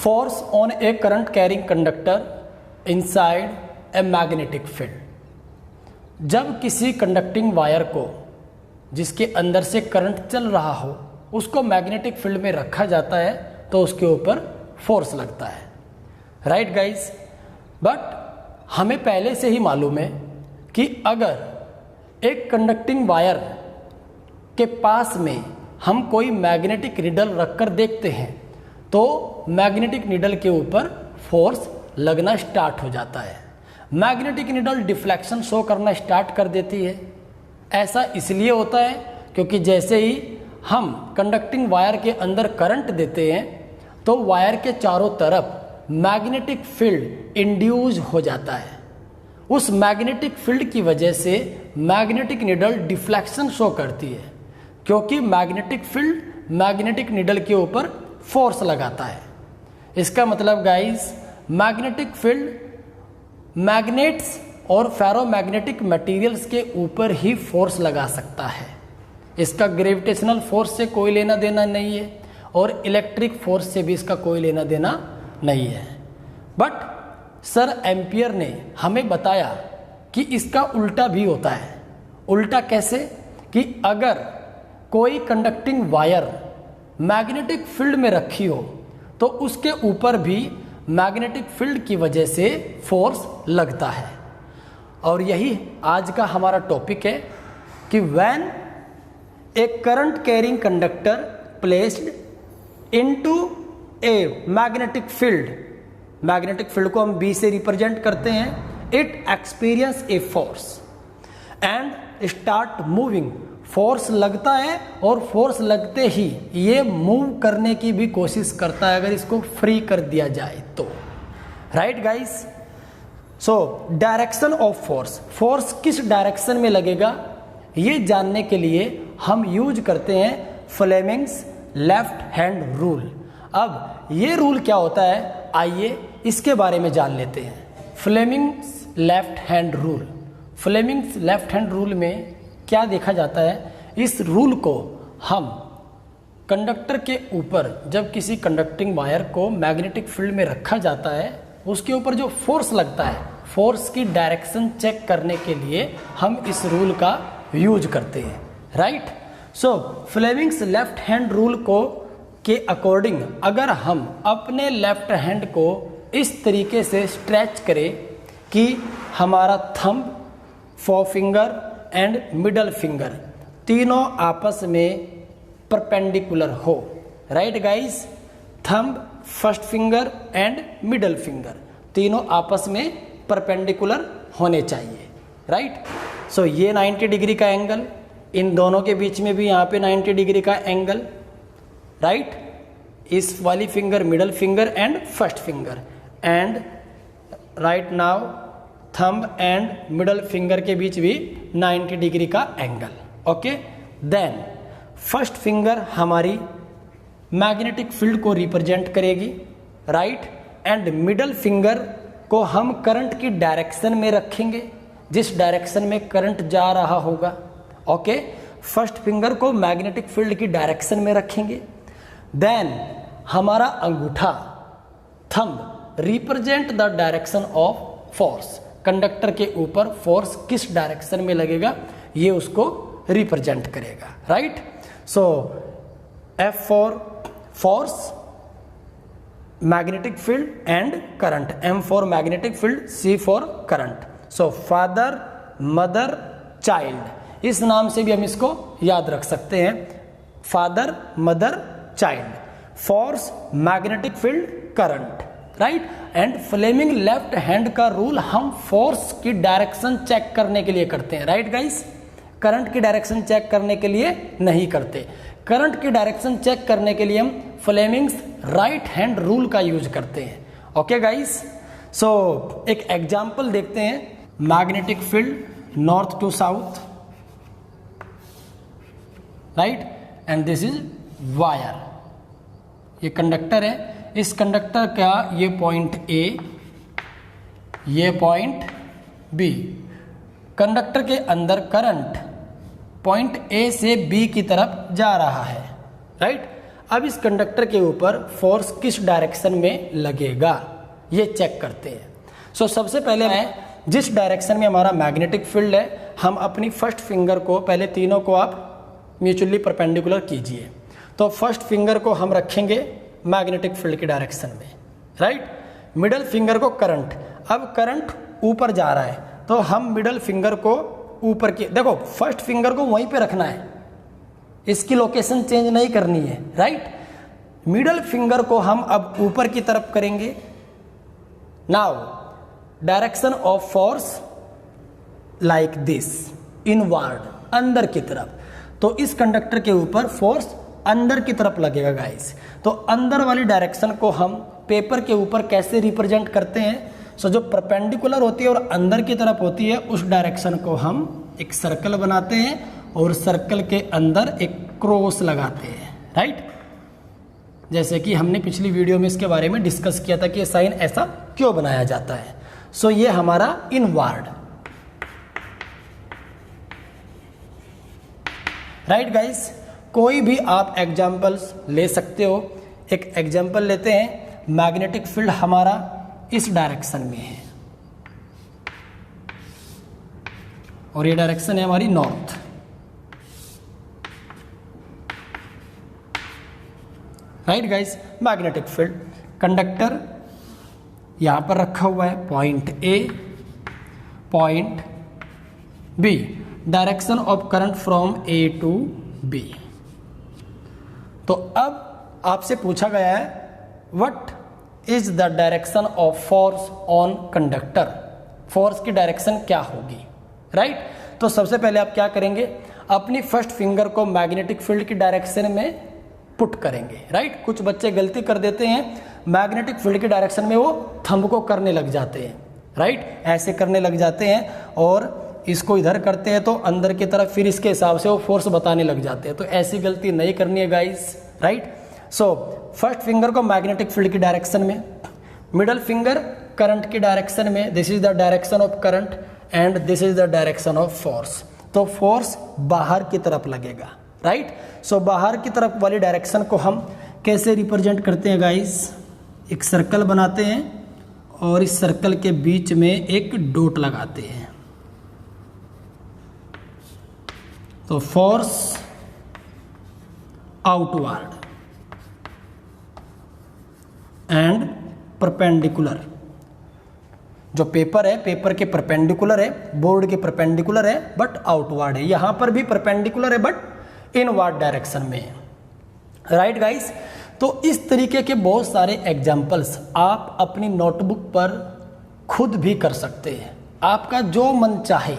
force on a current carrying conductor inside a magnetic field। जब किसी conducting wire को जिसके अंदर से करंट चल रहा हो उसको मैग्नेटिक फील्ड में रखा जाता है तो उसके ऊपर फोर्स लगता है, राइट गाइस। बट हमें पहले से ही मालूम है कि अगर एक कंडक्टिंग वायर के पास में हम कोई मैग्नेटिक नीडल रखकर देखते हैं तो मैग्नेटिक नीडल के ऊपर फोर्स लगना स्टार्ट हो जाता है। मैग्नेटिक नीडल डिफ्लेक्शन शो करना स्टार्ट कर देती है। ऐसा इसलिए होता है क्योंकि जैसे ही हम कंडक्टिंग वायर के अंदर करंट देते हैं तो वायर के चारों तरफ मैग्नेटिक फील्ड इंड्यूस हो जाता है। उस मैग्नेटिक फील्ड की वजह से मैग्नेटिक नीडल डिफ्लेक्शन शो करती है क्योंकि मैग्नेटिक फील्ड मैग्नेटिक नीडल के ऊपर फोर्स लगाता है। इसका मतलब गाइस मैग्नेटिक फील्ड मैग्नेट्स और फेरोमैग्नेटिक मटेरियल्स के ऊपर ही फोर्स लगा सकता है। इसका ग्रेविटेशनल फोर्स से कोई लेना देना नहीं है और इलेक्ट्रिक फोर्स से भी इसका कोई लेना देना नहीं है। बट सर एम्पियर ने हमें बताया कि इसका उल्टा भी होता है। उल्टा कैसे? कि अगर कोई कंडक्टिंग वायर मैग्नेटिक फील्ड में रखी हो तो उसके ऊपर भी मैग्नेटिक फील्ड की वजह से फोर्स लगता है। और यही आज का हमारा टॉपिक है कि when A current carrying conductor placed into a magnetic field, magnetic field को हम बी से रिप्रेजेंट करते हैं, it experience a force and start moving. Force लगता है और फोर्स लगते ही ये मूव करने की भी कोशिश करता है अगर इसको फ्री कर दिया जाए तो, right guys. So direction of force, force किस डायरेक्शन में लगेगा ये जानने के लिए हम यूज करते हैं फ्लेमिंग्स लेफ्ट हैंड रूल। अब ये रूल क्या होता है आइए इसके बारे में जान लेते हैं। Fleming's left hand rule, Fleming's left hand rule में क्या देखा जाता है, इस रूल को हम कंडक्टर के ऊपर जब किसी कंडक्टिंग वायर को मैग्नेटिक फील्ड में रखा जाता है उसके ऊपर जो फोर्स लगता है फोर्स की डायरेक्शन चेक करने के लिए हम इस रूल का यूज करते हैं, राइट। सो फ्लेमिंग्स लेफ्ट हैंड रूल को के अकॉर्डिंग अगर हम अपने लेफ्ट हैंड को इस तरीके से स्ट्रेच करें कि हमारा थंब, फोरफिंगर एंड मिडल फिंगर तीनों आपस में परपेंडिकुलर हो, right guys. Thumb, first finger and middle finger तीनों आपस में परपेंडिकुलर होने चाहिए, राइट। सो ये 90 डिग्री का एंगल, इन दोनों के बीच में भी यहाँ पे 90 डिग्री का एंगल, राइट। इस वाली finger middle finger and first finger and right now thumb and middle finger के बीच भी 90 डिग्री का angle, okay. Then first finger हमारी मैग्नेटिक फील्ड को रिप्रेजेंट करेगी, राइट। एंड मिडल फिंगर को हम करंट की डायरेक्शन में रखेंगे जिस डायरेक्शन में करंट जा रहा होगा, ओके। फर्स्ट फिंगर को मैग्नेटिक फील्ड की डायरेक्शन में रखेंगे। देन हमारा अंगूठा thumb represent the direction of force, conductor के ऊपर फोर्स किस डायरेक्शन में लगेगा ये उसको रिप्रेजेंट करेगा, right. So F for force, magnetic field and current, M for magnetic field, C for current. So father, mother, child, इस नाम से भी हम इसको याद रख सकते हैं, father, mother, child. Force, magnetic field, current, right. And Fleming left hand का रूल हम फोर्स की डायरेक्शन चेक करने के लिए करते हैं, राइट गाइस। करंट की डायरेक्शन चेक करने के लिए नहीं करते। करंट की डायरेक्शन चेक करने के लिए हम फ्लेमिंग्स राइट हैंड रूल का यूज करते हैं, ओके गाइस। सो एक एग्जांपल देखते हैं, magnetic field north to south, right, and this is wire. ये कंडक्टर है, इस कंडक्टर का ये पॉइंट ए, ये पॉइंट बी। कंडक्टर के अंदर करंट पॉइंट ए से बी की तरफ जा रहा है, राइट। अब इस कंडक्टर के ऊपर फोर्स किस डायरेक्शन में लगेगा ये चेक करते हैं। सो सबसे पहले मैं जिस डायरेक्शन में हमारा मैग्नेटिक फील्ड है, हम अपनी फर्स्ट फिंगर को, पहले तीनों को आप म्यूचुअली परपेंडिकुलर कीजिए। तो फर्स्ट फिंगर को हम रखेंगे मैग्नेटिक फील्ड की डायरेक्शन में, राइट। मिडल फिंगर को करंट, अब करंट ऊपर जा रहा है तो हम मिडल फिंगर को ऊपर की, देखो फर्स्ट फिंगर को वहीं पे रखना है, इसकी लोकेशन चेंज नहीं करनी है, राइट। मिडल फिंगर को हम अब ऊपर की तरफ करेंगे। Now direction of force like this, inward, अंदर की तरफ। तो इस कंडक्टर के ऊपर फोर्स अंदर की तरफ लगेगा गाइस। तो अंदर वाली डायरेक्शन को हम पेपर के ऊपर कैसे रिप्रेजेंट करते हैं? सो जो परपेंडिकुलर होती है और अंदर की तरफ होती है, उस डायरेक्शन को हम एक सर्कल बनाते हैं और सर्कल के अंदर एक क्रॉस लगाते हैं, राइट। जैसे कि हमने पिछली वीडियो में इसके बारे में डिस्कस किया था कि ये साइन ऐसा क्यों बनाया जाता है। सो ये हमारा इनवर्ड, राइट गाइस। कोई भी आप एग्जाम्पल्स ले सकते हो। एक एग्जाम्पल लेते हैं, मैग्नेटिक फील्ड हमारा इस डायरेक्शन में है और ये डायरेक्शन है हमारी north, right guys. Magnetic field, conductor यहां पर रखा हुआ है, point A, point B, direction of current from A to B. तो अब आपसे पूछा गया है what is the direction of force on conductor, force की डायरेक्शन क्या होगी, राइट। तो सबसे पहले आप क्या करेंगे, अपनी फर्स्ट फिंगर को मैग्नेटिक फील्ड की डायरेक्शन में पुट करेंगे, राइट। कुछ बच्चे गलती कर देते हैं, मैग्नेटिक फील्ड की डायरेक्शन में वो थंब को करने लग जाते हैं, राइट, ऐसे करने लग जाते हैं और इसको इधर करते हैं तो अंदर की तरफ, फिर इसके हिसाब से वो फोर्स बताने लग जाते हैं। तो ऐसी गलती नहीं करनी है guys, right. So first finger को मैग्नेटिक फील्ड की डायरेक्शन में, मिडल फिंगर करंट की डायरेक्शन में, this is the direction of current and this is the direction of force. तो फोर्स बाहर की तरफ लगेगा, राइट। सो बाहर की तरफ वाली डायरेक्शन को हम कैसे रिप्रेजेंट करते हैं गाइस, एक सर्कल बनाते हैं और इस सर्कल के बीच में एक डॉट लगाते हैं। तो फोर्स आउटवर्ड एंड परपेंडिकुलर, जो पेपर है पेपर के परपेंडिकुलर है, बोर्ड के परपेंडिकुलर है बट आउटवर्ड है, यहां पर भी परपेंडिकुलर है बट इनवर्ड डायरेक्शन में है, राइट गाइस। तो इस तरीके के बहुत सारे एग्जाम्पल्स आप अपनी नोटबुक पर खुद भी कर सकते हैं। आपका जो मन चाहे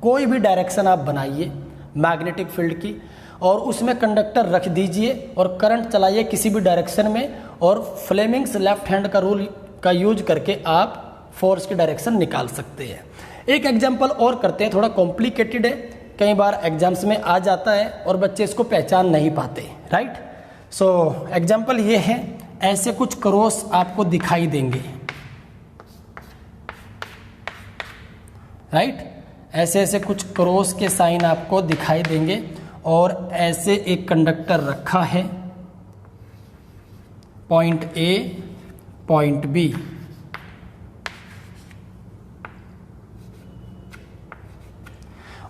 कोई भी डायरेक्शन आप बनाइए मैग्नेटिक फील्ड की और उसमें कंडक्टर रख दीजिए और करंट चलाइए किसी भी डायरेक्शन में और फ्लेमिंग्स लेफ्ट हैंड का रूल का यूज करके आप फोर्स की डायरेक्शन निकाल सकते हैं। एक एग्जांपल और करते हैं, थोड़ा कॉम्प्लिकेटेड है, कई बार एग्जाम्स में आ जाता है और बच्चे इसको पहचान नहीं पाते, राइट। सो एग्जांपल ये है, ऐसे कुछ क्रॉस आपको दिखाई देंगे, राइट। ऐसे ऐसे कुछ क्रॉस के साइन आपको दिखाई देंगे और ऐसे एक कंडक्टर रखा है, पॉइंट ए, पॉइंट बी,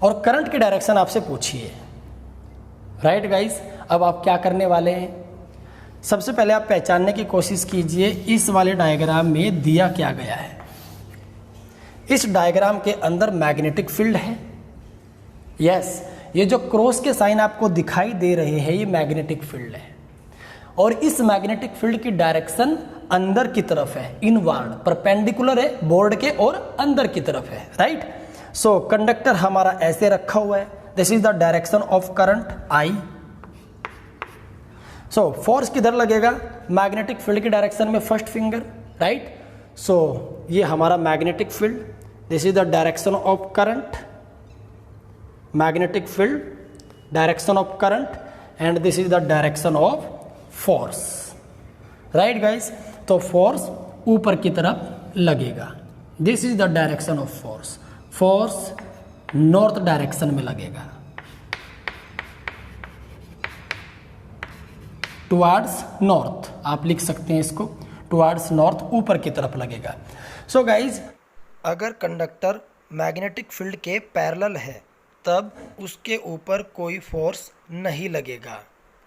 और करंट की डायरेक्शन आपसे पूछिए, राइट गाइस। अब आप क्या करने वाले हैं, सबसे पहले आप पहचानने की कोशिश कीजिए इस वाले डायग्राम में दिया क्या गया है। इस डायग्राम के अंदर मैग्नेटिक फील्ड है, यस। ये जो क्रॉस के साइन आपको दिखाई दे रहे हैं ये मैग्नेटिक फील्ड है और इस मैग्नेटिक फील्ड की डायरेक्शन अंदर की तरफ है, इनवर्ड, परपेंडिकुलर है बोर्ड के और अंदर की तरफ है, राइट। सो कंडक्टर हमारा ऐसे रखा हुआ है, this is the direction of current I. So force किधर लगेगा, मैग्नेटिक फील्ड की डायरेक्शन में फर्स्ट फिंगर, राइट। सो ये हमारा magnetic field, this is the direction of current, magnetic field, direction of current and this is the direction of force, right guys. तो force ऊपर की तरफ लगेगा, this is the direction of force, force north direction में लगेगा, towards north, आप लिख सकते हैं इसको, टुवार्ड्स नॉर्थ, ऊपर की तरफ लगेगा। सो गाइज, अगर कंडक्टर मैग्नेटिक फील्ड के पैरेलल है तब उसके ऊपर कोई फोर्स नहीं लगेगा,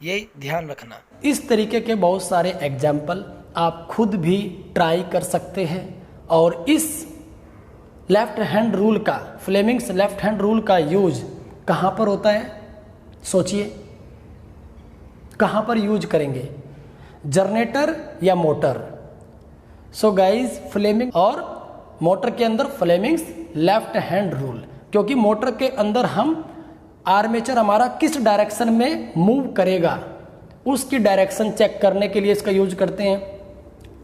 ये ध्यान रखना। इस तरीके के बहुत सारे एग्जाम्पल आप खुद भी ट्राई कर सकते हैं और इस लेफ्ट हैंड रूल का, फ्लेमिंग्स लेफ्ट हैंड रूल का यूज कहाँ पर होता है, सोचिए कहाँ पर यूज करेंगे, जनरेटर या मोटर। सो गाइज, फ्लेमिंग और मोटर के अंदर फ्लेमिंग्स लेफ्ट हैंड रूल, क्योंकि मोटर के अंदर हम आर्मेचर हमारा किस डायरेक्शन में मूव करेगा उसकी डायरेक्शन चेक करने के लिए इसका यूज करते हैं,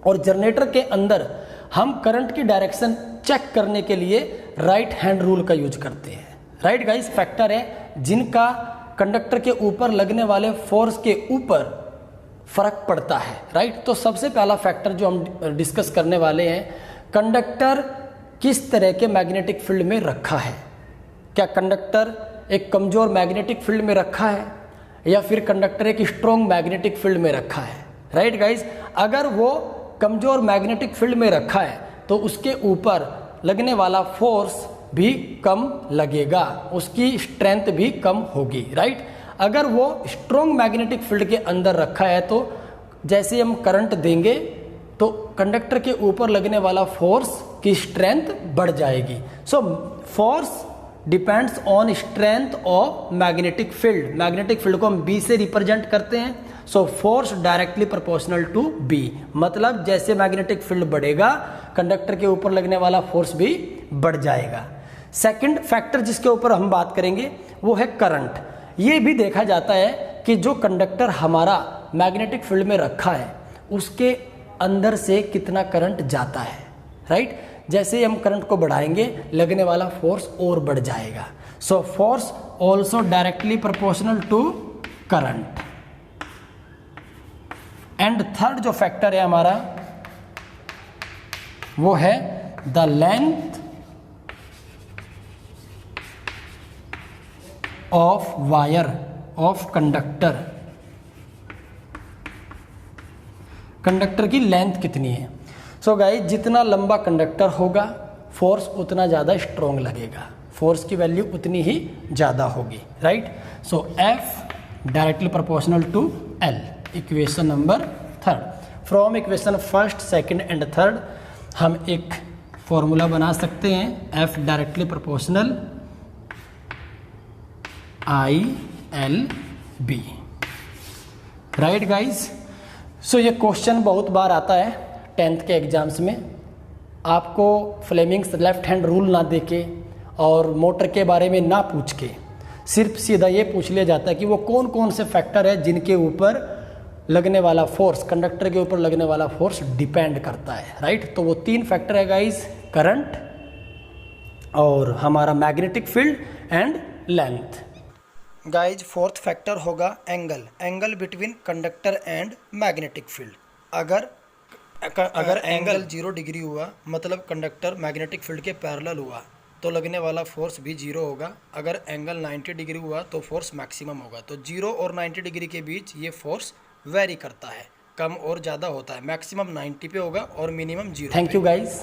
और जनरेटर के अंदर हम करंट की डायरेक्शन चेक करने के लिए राइट हैंड रूल का यूज करते हैं। राइट गाइस, फैक्टर है जिनका कंडक्टर के ऊपर लगने वाले फोर्स के ऊपर फर्क पड़ता है। राइट, तो सबसे पहला फैक्टर जो हम डिस्कस करने वाले हैं, कंडक्टर किस तरह के मैग्नेटिक फील्ड में रखा है। क्या कंडक्टर एक कमजोर मैग्नेटिक फील्ड में रखा है या फिर कंडक्टर एक स्ट्रॉन्ग मैग्नेटिक फील्ड में रखा है। राइट गाइस, अगर वो कमजोर मैग्नेटिक फील्ड में रखा है तो उसके ऊपर लगने वाला फोर्स भी कम लगेगा, उसकी स्ट्रेंथ भी कम होगी। राइट, अगर वो स्ट्रॉन्ग मैग्नेटिक फील्ड के अंदर रखा है तो जैसे हम करंट देंगे तो कंडक्टर के ऊपर लगने वाला फोर्स की स्ट्रेंथ बढ़ जाएगी। So force depends on strength of magnetic field. Magnetic field को हम बी से रिप्रेजेंट करते हैं। So force directly proportional to B, मतलब जैसे मैग्नेटिक फील्ड बढ़ेगा कंडक्टर के ऊपर लगने वाला फोर्स भी बढ़ जाएगा। सेकंड फैक्टर जिसके ऊपर हम बात करेंगे वो है करंट। ये भी देखा जाता है कि जो कंडक्टर हमारा मैग्नेटिक फील्ड में रखा है उसके अंदर से कितना करंट जाता है। राइट, जैसे हम करंट को बढ़ाएंगे लगने वाला फोर्स और बढ़ जाएगा। So force also directly proportional to current. And third जो फैक्टर है हमारा वो है the length of wire of conductor. Conductor की लेंथ कितनी है। सो गाइस, जितना लंबा कंडक्टर होगा फोर्स उतना ज़्यादा स्ट्रॉन्ग लगेगा, फोर्स की वैल्यू उतनी ही ज़्यादा होगी। Right, so F directly proportional to L। Equation number third, from equation first, second and third हम एक फॉर्मूला बना सकते हैं, F directly proportional ILB। Right guys, so ये क्वेश्चन बहुत बार आता है 10th के एग्जाम्स में। आपको फ्लेमिंग्स लेफ्ट हैंड रूल ना देके और मोटर के बारे में ना पूछ के सिर्फ सीधा ये पूछ लिया जाता है कि वो कौन कौन से फैक्टर है जिनके ऊपर लगने वाला फोर्स, कंडक्टर के ऊपर लगने वाला फोर्स डिपेंड करता है। राइट, तो वो 3 फैक्टर है गाइज, करंट और हमारा magnetic field and length. Guys, fourth factor होगा angle, angle between conductor and magnetic field. अगर एंगल 0 डिग्री हुआ मतलब कंडक्टर मैग्नेटिक फील्ड के पैरेलल हुआ तो लगने वाला फोर्स भी 0 होगा। अगर एंगल 90 डिग्री हुआ तो फोर्स मैक्सिमम होगा। तो 0 और 90 डिग्री के बीच ये फोर्स वेरी करता है, कम और ज़्यादा होता है। मैक्सिमम 90 पे होगा और मिनिमम 0। Thank you guys.